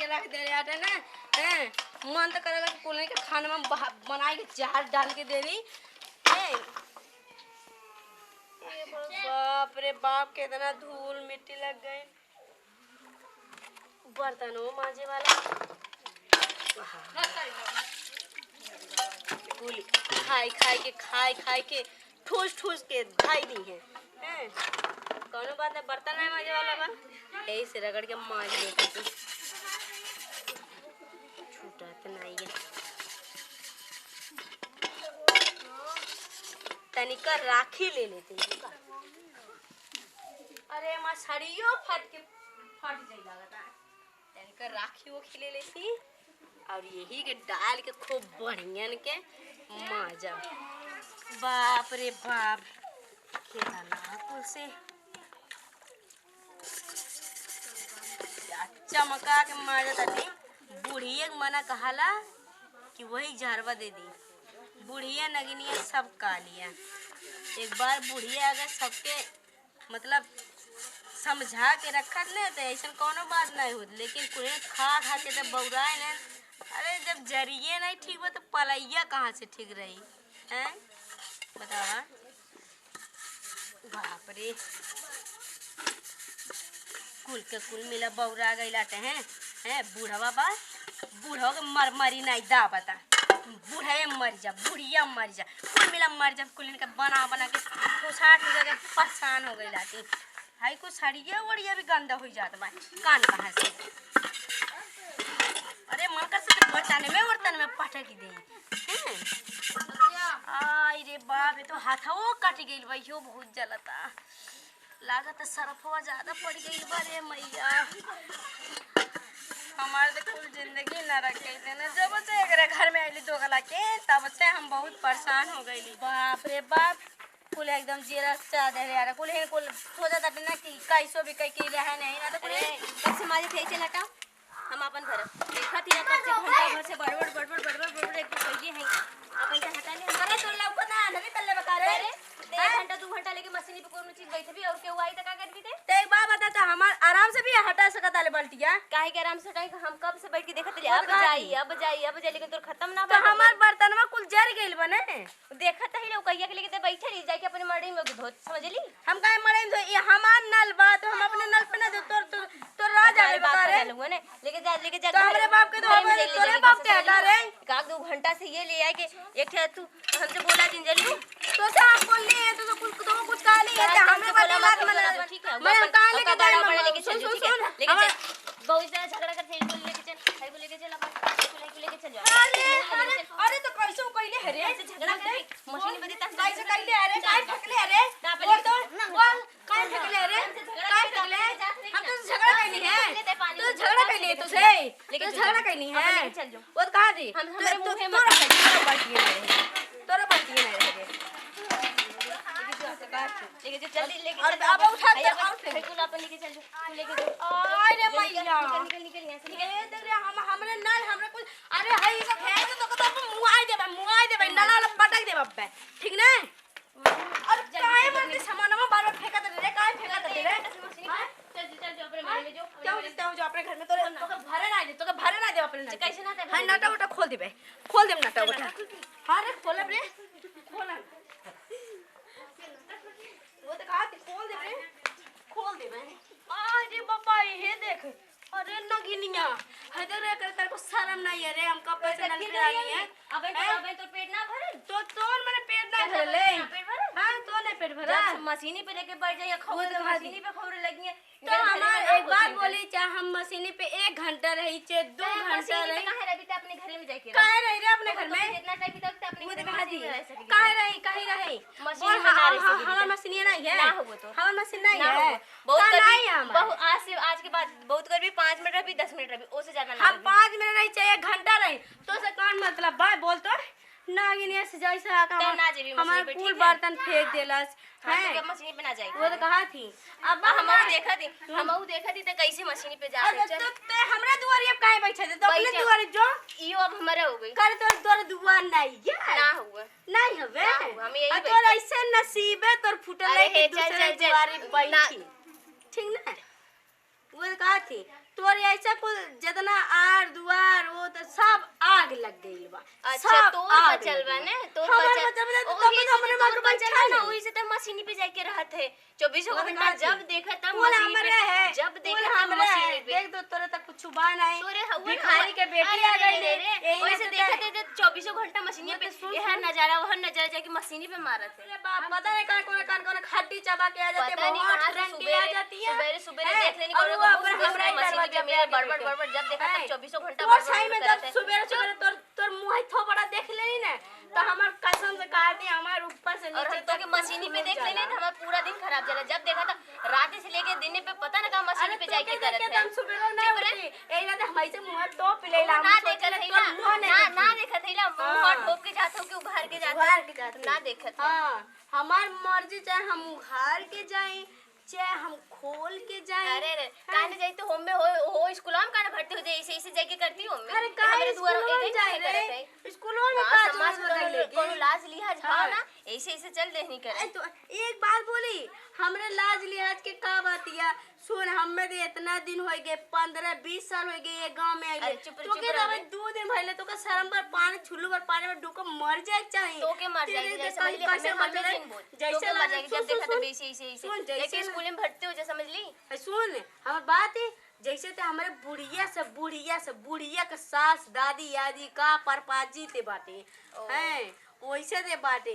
के रख दे रहे आटे ना हैं मन तो करेगा कि कुल के खाना में बनाई के जहर डाल के दे दी हैं। बाप रे बाप कितना धूल मिट्टी लग गई बर्तनों मांजे वाला खाई के ठूस के धाई दी है हैं। कौनो बात है बर्तन है मांजे वाला बा यही से रगड़ के मांज देती थी छूटा तो नहीं है तनिका राखी ले लेते हैं। अरे माँ सड़ियों फट जाई लगता तनिका राखी वो खिले लेती और यही के डाल के खूब बढ़िया के माजा। बाप रे बाप खेला कुल से चमका के माजा ताती बुढ़िया मना कहाला कि वही झारवा दे दी बुढ़िया नगिनिया सब कालिया एक बार बुढ़िया अगर सबके मतलब समझा के रखत न तो ऐसा कोनो बात नहीं होती लेकिन कुछ खा के जब बौराए न अरे जब जरिए नहीं ठीक बा तो पलैया कहाँ से ठीक रही हैं बतावा। बाप रे कुल के कुल मिला बौरा गई लाते हैं बूढ़वा बा बूढ़वा के मरी नहीं दा बता बूढ़े मर जा बुढ़िया मर जा कुल मिला मर जा कुल इनका बना के खुशाट के परेशान हो गई लाती भाई को सड़िया वड़िया भी गंदा हो जाता भाई कान कहाँ से। अरे मकर से बचाने में बर्तन में पटक दे आई रे बाप ये तो हाथों कट गई भाई यो बहुत जलता लागत सरफवा ज्यादा पड़ गई बारे मैया हमारे तो कुल जिंदगी न रख गई ना जब से एक घर में आईली दो गला के तब से हम बहुत परेशान हो गई। बाप रे बाप कुल एकदम जीरा चादर यार कुल सोचा था ना कि कैसो भी कई के है नहीं ना तो कुल कैसे माजे थे चला टाओ हम अपन घर देखा थी ना कब से घंटा घर से बड़बड़ एक कहिए है अपन के हटा ले करे तो लौको ना नहीं तल्ले बता रे 1 घंटा 2 घंटा लेके मशीन पे कोनो चीज बैठे भी और के आई त का कर दी ते एक बात बता था हमार आराम से भी हटा सकत आले बाल्टिया काहे के आराम से हटाई हम कब से बैठ के देखत रही अब जाई लेकिन तोर खत्म ना तो हमार बर्तन में कुल जर गइल बने देखत ही लोग कहिया के लेके ते बैठे रही जाई के अपने मड़ई में धोत समझली हम काहे मड़ई में ये हमार नल बा तो हम अपने नल पे ना दे तोर राज आले बता रे लेके जा तो हमरे बाप के तो तोरे बाप के हटा रे का 2 घंटा से ये ले आए के एक थे तू हमसे बोला जिंजली तो से हम बोल लिए तो कुछ कहा नहीं है हमने बोला बात ठीक है मैं कहां लेके जाए लेके चल ठीक है लेके चल बहुत ज्यादा झगड़ा कर थेल को लेके चल भाई को लेके चल अपन लेके चल जा अरे तो कैसे कइले हरे ऐसे झगड़ा कर मशीन में देता कैसे कइले अरे काय ठकले अरे बोल काय ठकले अरे काय ठकले हम तो झगड़ा कइनी है तो झगड़ा कइनी तो से लेकिन झगड़ा कइनी है वो कहां दी हमरे मुंह में तोरा बात ये नहीं रहे लेके चल अब उठा के तू अपन लेके चल तू लेके अरे मैया निकल यहां से निकल देख रे हमरे नल हमरे कुछ अरे हई सब है तो मुआई देबे नला पटक देबे बे ठीक ना और काहे मत सामानमा बार-बार फेंका दे रे काहे फेंका दे रे चल अपने घर में जो अपने घर में तो भरे ना दे तो भरे ना दे अपने कैसे ना दे हां नाटा उटा खोल दे नाटा उटा हां रे खोल रे खोल वो तो कहा खोल दे अरे बाबा ये देख अरे नगिनिया हदर रे कर को शर्म नहीं है रे हम कब से नल पे आई है अबे तो पेट ना भरे तो तोर मैंने पेट ना भरे ले हां तो नहीं पेट भरा मशीनी पे लेके बैठ जाइए खौरे तो मशीनी पे खौरे लगी है तो हमार एक बात बोली चाहे हम मशीनी पे 1 घंटा रही चे 2 घंटा रही काहे रही त अपने घर में जाके काहे रही रे अपने घर में जितना टाइम तक अपने वो कहा दी काहे रही मशीन बना रही हमार मशीन नहीं है ना हो तो हमार मशीन नहीं है बहुत कभी आज के बाद बहुत कभी 5 मिनट रही 10 मिनट रही ओसे ज्यादा ना हम 5 मिनट रही चाहिए 1 घंटा रही तो से कौन मतलब बात बोल तो नागिनिया से जैसा हमारे कुल बर्तन फेंक देलस है तो मशीन पे ना जाई वो तो कहा थी अब हमहू देखा थी तो कैसे मशीन पे जा रहे तो ते हमरा दुआरी अब काहे बैठे थे तो अपने दुआरी जो इयो अब हमारा हो गई कर तोर दुआर नहीं है ना हुआ नहीं हवे हम यही तोर ऐसे नसीब है तोर फुटल है कि दूसरे दुआरी बैठी ठीक ना वो कहा थी तोर ऐसा कुल जितना आर दुआर वो तो सब आग लग गइल बा। अच्छा तोर बचल बा ने तोर बचल ना ओही से त मशीनी पे जाके रहत है 24 घंटा जब देखा तब मशीनी पे जब देखा तब मशीनी पे देख दो तोरे तक कुछ बा नहीं तोरे भिखारी के बेटी आ गई रे ओही से देखा थे 24 घंटा मशीनी पे यह नजारा वह नजारा जाके मशीनी पे मारत है। बाप पता नहीं कौन खड्डी चबा के आ जाते पता नहीं कहां से सुबह आ जाती है सवेरे सवेरे देख लेनी मशीनी पे बड़बड़ जब देखा तब 24 घंटा और सही में जब सवेरे सवेरे तोर मुंह थो बड़ा देख लेनी ना तो हमार कसम से कहा दी हमार ऊपर से नीचे तक के मशीनी पे देख लेने तो हमारा पूरा दिन खराब चला। जब देखा था रात से लेके दिन पे पता ना कहां मशीनी पे जाके करत है। हम सुबह ना उठी एही ना हम ऐसे मुंह तो पिलेला ना देखत है ना देखत है मुंह ठोक के जात हो कि उघार के जात ना देखत है। हां हमार मर्जी चाहे हम उघार के जाए चाहे हम खोल के जाए। अरे रे काने जाई तो होम में हो स्कूल में काने भर्ती हो जाए ऐसे ऐसे जाके करती होम में। अरे काहे दुआर ए जाए रे स्कूलों में का समाज में कोनो लाज लिहाज हां ना ऐसे ऐसे चल देनी करे। तो एक बात बोली हमरे लाज लिहाज के का बातिया सुन हमें दे इतना दिन हो गए 15-20 साल हो गए ये गांव में आइले तो के रहे 2 दिन भइले तो का शर्म पर पानी छुल्लू पर पानी में डूब मर जाए चाहिए तो के मर जाए जैसे कैसे मर जाए जैसे मर जाए जब देखा तो बेसी ऐसे ऐसे स्कूल में भर्ती हो जा समझ ली। सुन हमर बात है जैसे ते हमारे बुढ़िया के सास दादी आदि का परपाजी ते बाटे हैं वैसे दे बाटे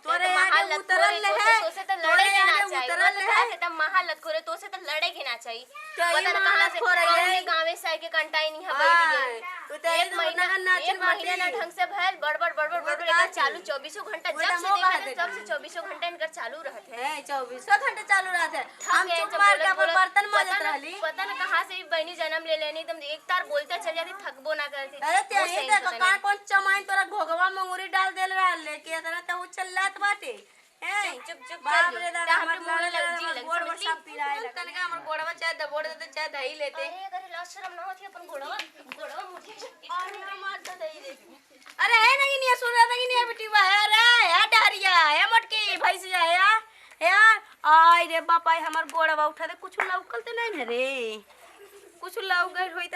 तोरे आगे उतरल है तो से तो लड़े के ना चाहिए तब महालत करे तो से तो लड़े के ना चाहिए पता ना कहां से कौन गांव से के कंटाई नहीं है बैठ तो ते एक महीना का नाचन महीना ना ढंग से भैल बड़बड़ लेकर चालू 24 घंटा जब से देखा तब से 24 घंटा इनकर चालू रहते हैं 24 घंटे चालू रहते हैं। हम चुप मार के अपन बर्तन माजत रहली पता ना कहां से बहनी जन्म ले लेनी एकदम एक तार बोलते चल जाती थकबो ना करती। अरे ते ये देख कौन चमाइन तोरा घोघवा मंगूरी डाल देल रहल लेके इतना तो चल्लात बाटे चुप बाप रे दादा हमर मोड़ लग गोड़ पर सब पिराए तने का हमर गोड़वा चाहे दबोड़ देते चाहे दही लेते। अरे लाज शर्म ना होती अपन गोड़वा मुठी अरे मार दे दही दे। अरे है नहीं सुन रहा नहीं है बेटी है रे है डहरिया है मटकी भैंसिया है यार आई रे बापा हमर गोड़वा उठा दे कुछ लौकल ते नहीं रे कुछ लौक गई होई त